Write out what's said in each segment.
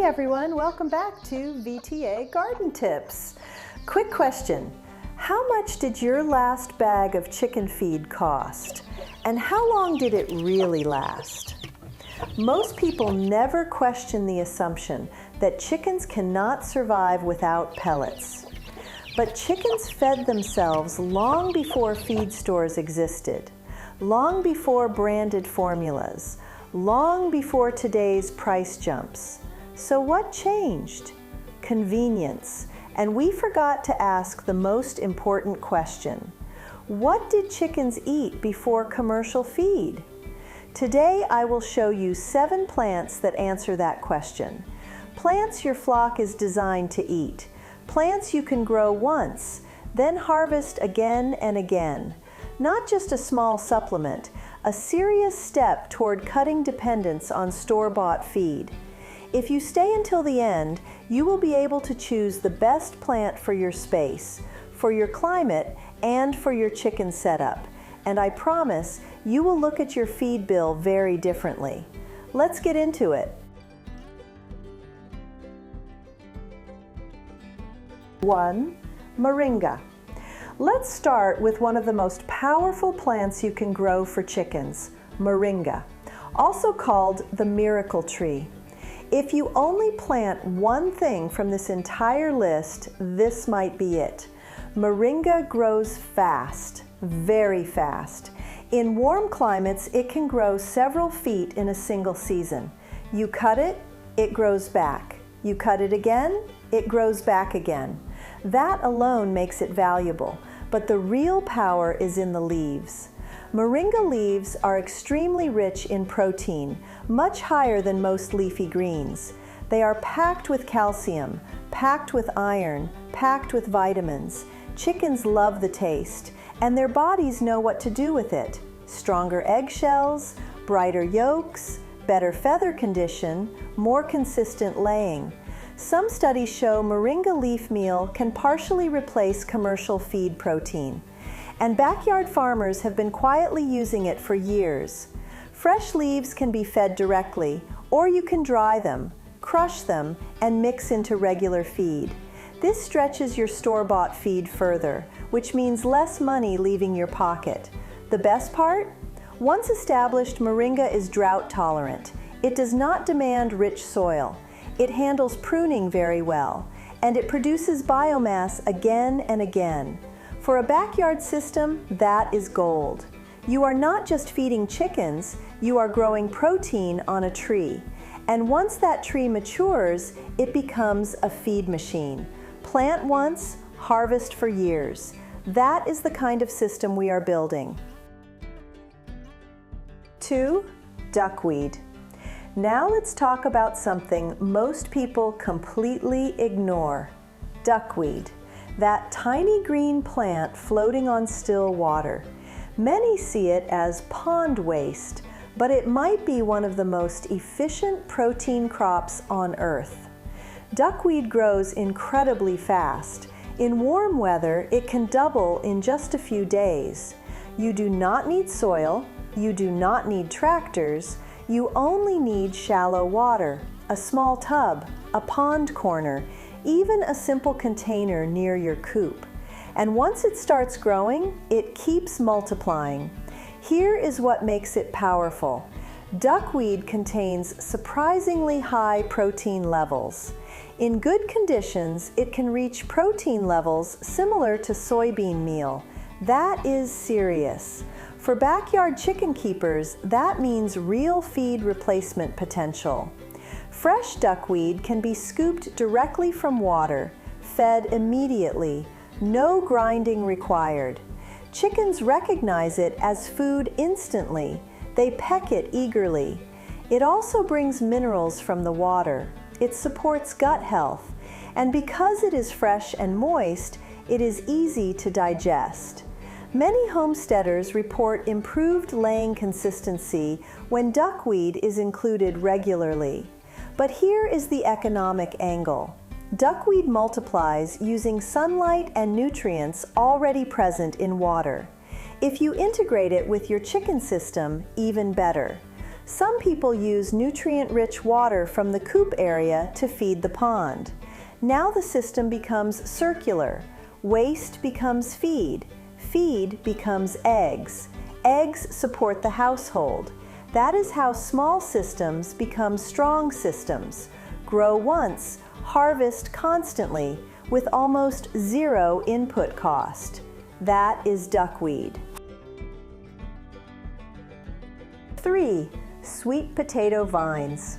everyone, welcome back to VTA Garden Tips. Quick question, how much did your last bag of chicken feed cost? And how long did it really last? Most people never question the assumption that chickens cannot survive without pellets. But chickens fed themselves long before feed stores existed, long before branded formulas, long before today's price jumps. So what changed? Convenience. And we forgot to ask the most important question. What did chickens eat before commercial feed? Today I will show you 7 plants that answer that question. Plants your flock is designed to eat. Plants you can grow once, then harvest again and again. Not just a small supplement, a serious step toward cutting dependence on store-bought feed. If you stay until the end, you will be able to choose the best plant for your space, for your climate, and for your chicken setup. And I promise you will look at your feed bill very differently. Let's get into it. 1. Moringa. Let's start with one of the most powerful plants you can grow for chickens, moringa, also called the miracle tree. If you only plant one thing from this entire list, this might be it. Moringa grows fast, very fast. In warm climates, it can grow several feet in a single season. You cut it, it grows back. You cut it again, it grows back again. That alone makes it valuable, but the real power is in the leaves. Moringa leaves are extremely rich in protein, much higher than most leafy greens. They are packed with calcium, packed with iron, packed with vitamins. Chickens love the taste, and their bodies know what to do with it. Stronger eggshells, brighter yolks, better feather condition, more consistent laying. Some studies show moringa leaf meal can partially replace commercial feed protein. And backyard farmers have been quietly using it for years. Fresh leaves can be fed directly, or you can dry them, crush them, and mix into regular feed. This stretches your store-bought feed further, which means less money leaving your pocket. The best part? Once established, moringa is drought tolerant. It does not demand rich soil. It handles pruning very well, and it produces biomass again and again. For a backyard system, that is gold. You are not just feeding chickens, you are growing protein on a tree. And once that tree matures, it becomes a feed machine. Plant once, harvest for years. That is the kind of system we are building. 2. Duckweed. Now let's talk about something most people completely ignore. Duckweed. That tiny green plant floating on still water. Many see it as pond waste, but it might be one of the most efficient protein crops on Earth. Duckweed grows incredibly fast. In warm weather, it can double in just a few days. You do not need soil, you do not need tractors, you only need shallow water, a small tub, a pond corner, even a simple container near your coop. And once it starts growing, it keeps multiplying. Here is what makes it powerful. Duckweed contains surprisingly high protein levels. In good conditions, it can reach protein levels similar to soybean meal. That is serious. For backyard chicken keepers, that means real feed replacement potential. Fresh duckweed can be scooped directly from water, fed immediately, no grinding required. Chickens recognize it as food instantly. They peck it eagerly. It also brings minerals from the water. It supports gut health. And because it is fresh and moist, it is easy to digest. Many homesteaders report improved laying consistency when duckweed is included regularly. But here is the economic angle. Duckweed multiplies using sunlight and nutrients already present in water. If you integrate it with your chicken system, even better. Some people use nutrient-rich water from the coop area to feed the pond. Now the system becomes circular. Waste becomes feed. Feed becomes eggs. Eggs support the household. That is how small systems become strong systems. Grow once, harvest constantly, with almost zero input cost. That is duckweed. 3. Sweet potato vines.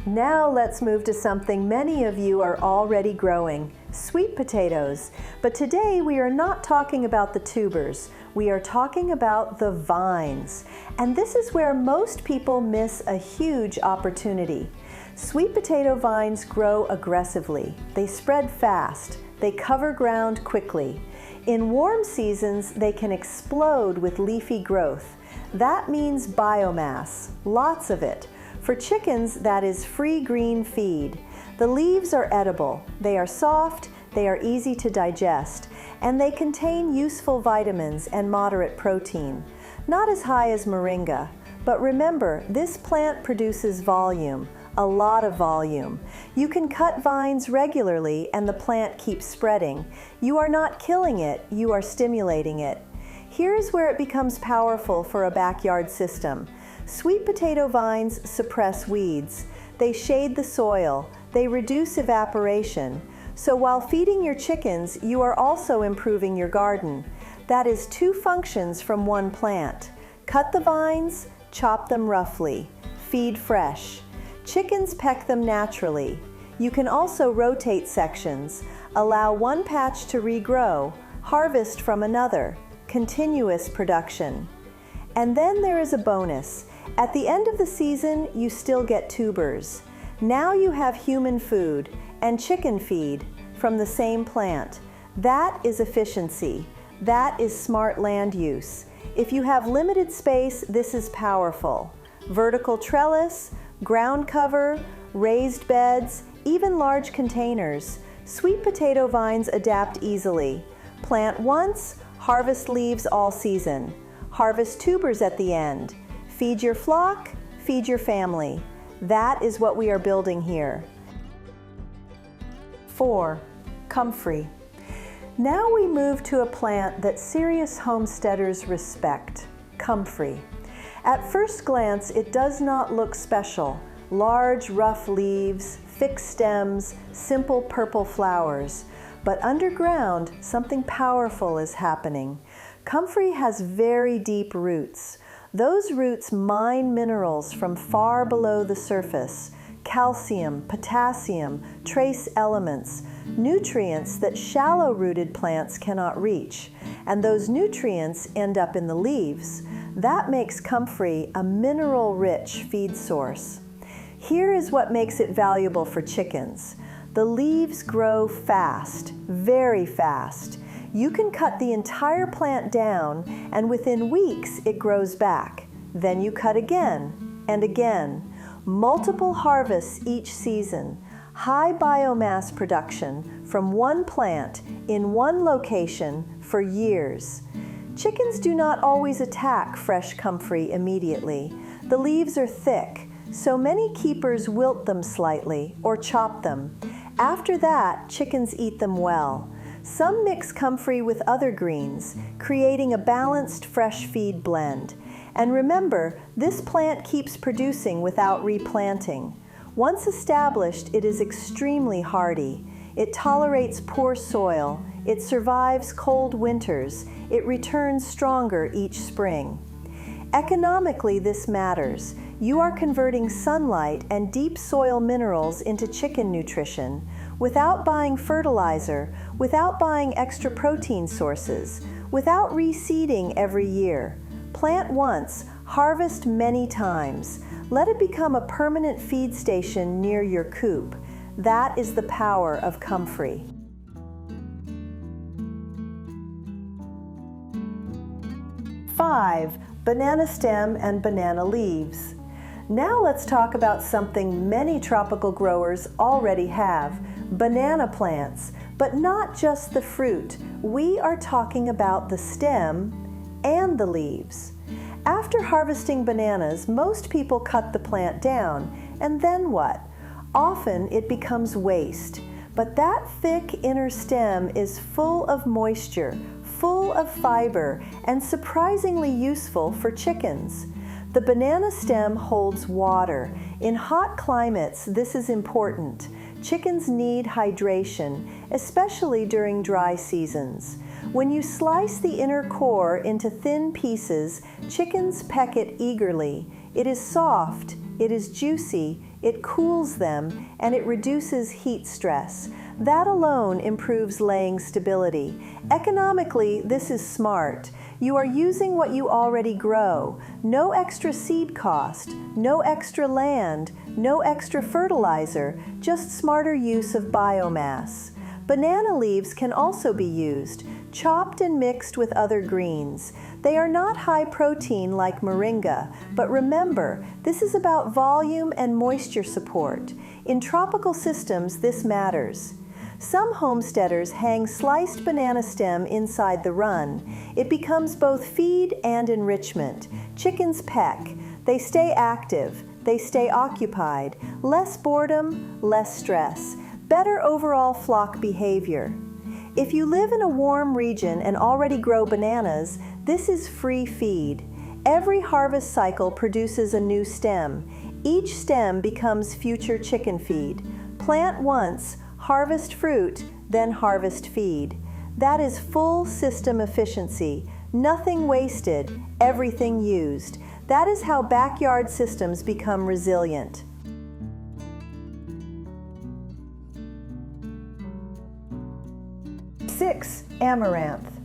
Now let's move to something many of you are already growing, sweet potatoes. But today we are not talking about the tubers. We are talking about the vines. And this is where most people miss a huge opportunity. Sweet potato vines grow aggressively. They spread fast. They cover ground quickly. In warm seasons, they can explode with leafy growth. That means biomass, lots of it. For chickens, that is free green feed. The leaves are edible. They are soft, they are easy to digest, and they contain useful vitamins and moderate protein. Not as high as moringa, but remember, this plant produces volume, a lot of volume. You can cut vines regularly and the plant keeps spreading. You are not killing it, you are stimulating it. Here's where it becomes powerful for a backyard system. Sweet potato vines suppress weeds. They shade the soil. They reduce evaporation. So while feeding your chickens, you are also improving your garden. That is 2 functions from one plant. Cut the vines, chop them roughly. Feed fresh. Chickens peck them naturally. You can also rotate sections. Allow one patch to regrow. Harvest from another. Continuous production. And then there is a bonus. At the end of the season, you still get tubers. Now you have human food and chicken feed from the same plant. That is efficiency. That is smart land use. If you have limited space, this is powerful. Vertical trellis, ground cover, raised beds, even large containers. Sweet potato vines adapt easily. Plant once, harvest leaves all season. Harvest tubers at the end. Feed your flock, feed your family. That is what we are building here. 4. Comfrey. Now we move to a plant that serious homesteaders respect, comfrey. At first glance, it does not look special. Large, rough leaves, thick stems, simple purple flowers. But underground, something powerful is happening. Comfrey has very deep roots. Those roots mine minerals from far below the surface. Calcium, potassium, trace elements, nutrients that shallow-rooted plants cannot reach. And those nutrients end up in the leaves. That makes comfrey a mineral-rich feed source. Here is what makes it valuable for chickens. The leaves grow fast, very fast. You can cut the entire plant down, and within weeks it grows back. Then you cut again and again. Multiple harvests each season. High biomass production from one plant in one location for years. Chickens do not always attack fresh comfrey immediately. The leaves are thick, so many keepers wilt them slightly or chop them. After that, chickens eat them well. Some mix comfrey with other greens, creating a balanced fresh feed blend. And remember, this plant keeps producing without replanting. Once established, it is extremely hardy. It tolerates poor soil. It survives cold winters. It returns stronger each spring. Economically, this matters. You are converting sunlight and deep soil minerals into chicken nutrition without buying fertilizer, without buying extra protein sources, without reseeding every year. Plant once, harvest many times. Let it become a permanent feed station near your coop. That is the power of comfrey. 5. Banana stem and banana leaves. Now let's talk about something many tropical growers already have, banana plants, but not just the fruit. We are talking about the stem and the leaves. After harvesting bananas, most people cut the plant down, and then what? Often it becomes waste, but that thick inner stem is full of moisture, full of fiber, and surprisingly useful for chickens. The banana stem holds water. In hot climates, this is important. Chickens need hydration, especially during dry seasons. When you slice the inner core into thin pieces, chickens peck it eagerly. It is soft, it is juicy, it cools them, and it reduces heat stress. That alone improves laying stability. Economically, this is smart. You are using what you already grow. No extra seed cost, no extra land, no extra fertilizer, just smarter use of biomass. Banana leaves can also be used, chopped and mixed with other greens. They are not high protein like moringa, but remember, this is about volume and moisture support. In tropical systems, this matters. Some homesteaders hang sliced banana stem inside the run. It becomes both feed and enrichment. Chickens peck. They stay active. They stay occupied. Less boredom, less stress. Better overall flock behavior. If you live in a warm region and already grow bananas, this is free feed. Every harvest cycle produces a new stem. Each stem becomes future chicken feed. Plant once, harvest fruit, then harvest feed. That is full system efficiency. Nothing wasted, everything used. That is how backyard systems become resilient. Six, amaranth.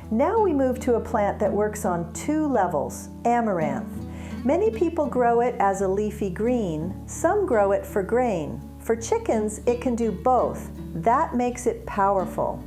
Now we move to a plant that works on two levels, amaranth. Many people grow it as a leafy green, some grow it for grain. For chickens, it can do both. That makes it powerful.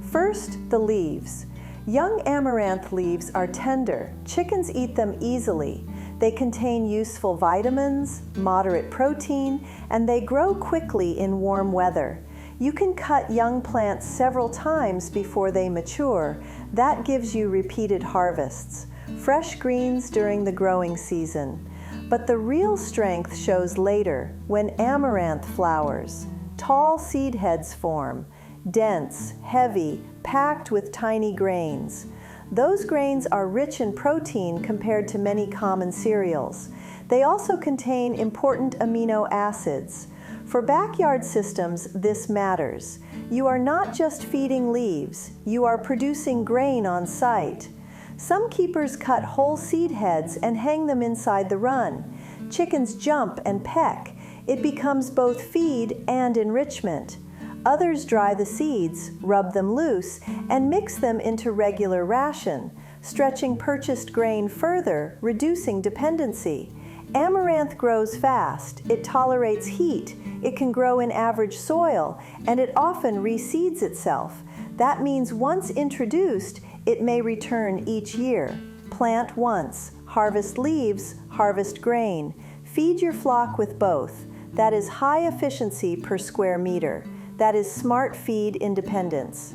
First, the leaves. Young amaranth leaves are tender. Chickens eat them easily. They contain useful vitamins, moderate protein, and they grow quickly in warm weather. You can cut young plants several times before they mature. That gives you repeated harvests. Fresh greens during the growing season. But the real strength shows later, when amaranth flowers. Tall seed heads form, dense, heavy, packed with tiny grains. Those grains are rich in protein compared to many common cereals. They also contain important amino acids. For backyard systems, this matters. You are not just feeding leaves, you are producing grain on site. Some keepers cut whole seed heads and hang them inside the run. Chickens jump and peck. It becomes both feed and enrichment. Others dry the seeds, rub them loose, and mix them into regular ration, stretching purchased grain further, reducing dependency. Amaranth grows fast. It tolerates heat. It can grow in average soil, and it often reseeds itself. That means once introduced, it may return each year. Plant once, harvest leaves, harvest grain. Feed your flock with both. That is high efficiency per square meter. That is smart feed independence.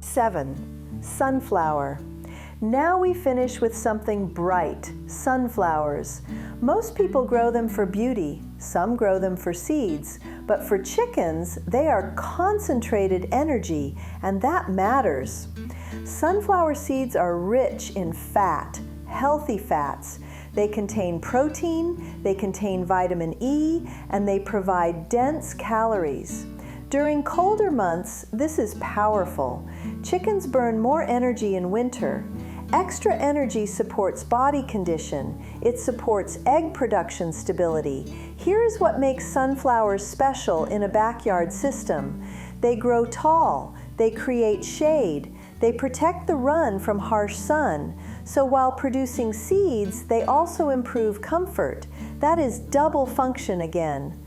Seven, sunflower. Now we finish with something bright, sunflowers. Most people grow them for beauty, some grow them for seeds, but for chickens, they are concentrated energy, and that matters. Sunflower seeds are rich in fat, healthy fats. They contain protein, they contain vitamin E, and they provide dense calories. During colder months, this is powerful. Chickens burn more energy in winter. Extra energy supports body condition. It supports egg production stability. Here is what makes sunflowers special in a backyard system. They grow tall. They create shade. They protect the run from harsh sun. So while producing seeds, they also improve comfort. That is double function again.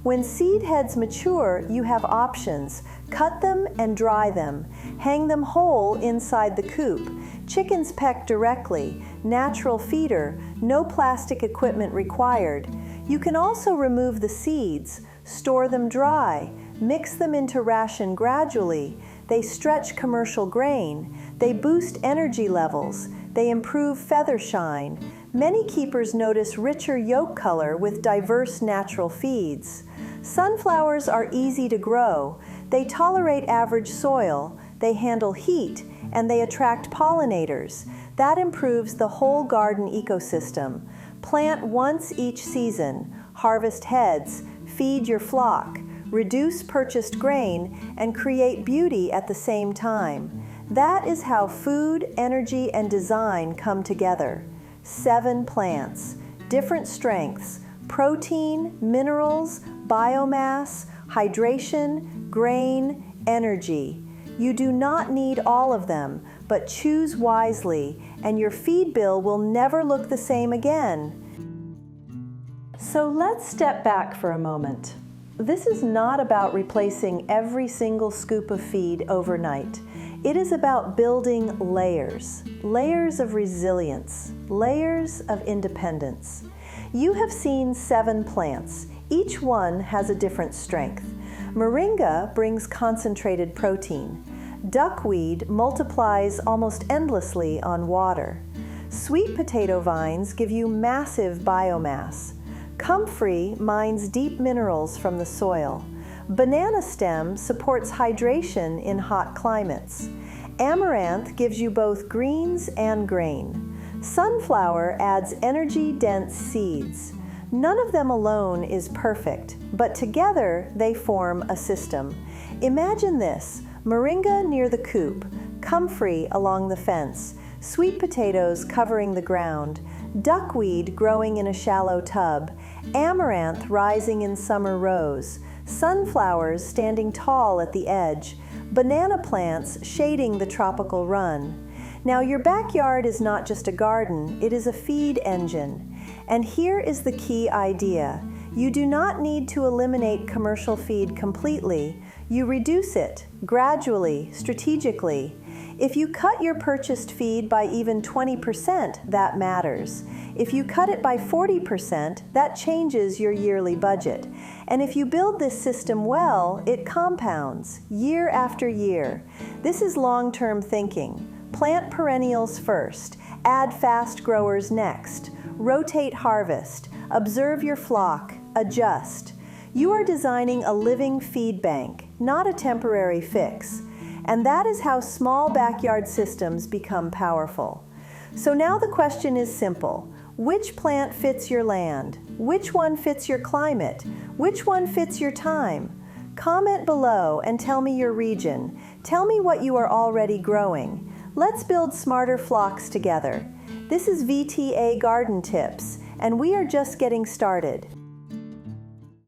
When seed heads mature, you have options. Cut them and dry them. Hang them whole inside the coop. Chickens peck directly. Natural feeder. No plastic equipment required. You can also remove the seeds. Store them dry. Mix them into ration gradually. They stretch commercial grain. They boost energy levels. They improve feather shine. Many keepers notice richer yolk color with diverse natural feeds. Sunflowers are easy to grow. They tolerate average soil. They handle heat, and they attract pollinators. That improves the whole garden ecosystem. Plant once each season. Harvest heads. Feed your flock. Reduce purchased grain, and create beauty at the same time. That is how food, energy, and design come together. 7 plants, different strengths, protein, minerals, biomass, hydration, grain, energy. You do not need all of them, but choose wisely, and your feed bill will never look the same again. So let's step back for a moment. This is not about replacing every single scoop of feed overnight. It is about building layers, layers of resilience, layers of independence. You have seen 7 plants. Each one has a different strength. Moringa brings concentrated protein. Duckweed multiplies almost endlessly on water. Sweet potato vines give you massive biomass. Comfrey mines deep minerals from the soil. Banana stem supports hydration in hot climates. Amaranth gives you both greens and grain. Sunflower adds energy-dense seeds. None of them alone is perfect, but together they form a system. Imagine this: Moringa near the coop, comfrey along the fence, sweet potatoes covering the ground, duckweed growing in a shallow tub, amaranth rising in summer rows, sunflowers standing tall at the edge, banana plants shading the tropical run. Now, your backyard is not just a garden, it is a feed engine. And here is the key idea. You do not need to eliminate commercial feed completely. You reduce it gradually, strategically. If you cut your purchased feed by even 20%, that matters. If you cut it by 40%, that changes your yearly budget. And if you build this system well, it compounds year after year. This is long-term thinking. Plant perennials first, add fast growers next, rotate harvest, observe your flock, adjust. You are designing a living feed bank, not a temporary fix. And that is how small backyard systems become powerful. So now the question is simple. Which plant fits your land? Which one fits your climate? Which one fits your time? Comment below and tell me your region. Tell me what you are already growing. Let's build smarter flocks together. This is VTA Garden Tips, and we are just getting started.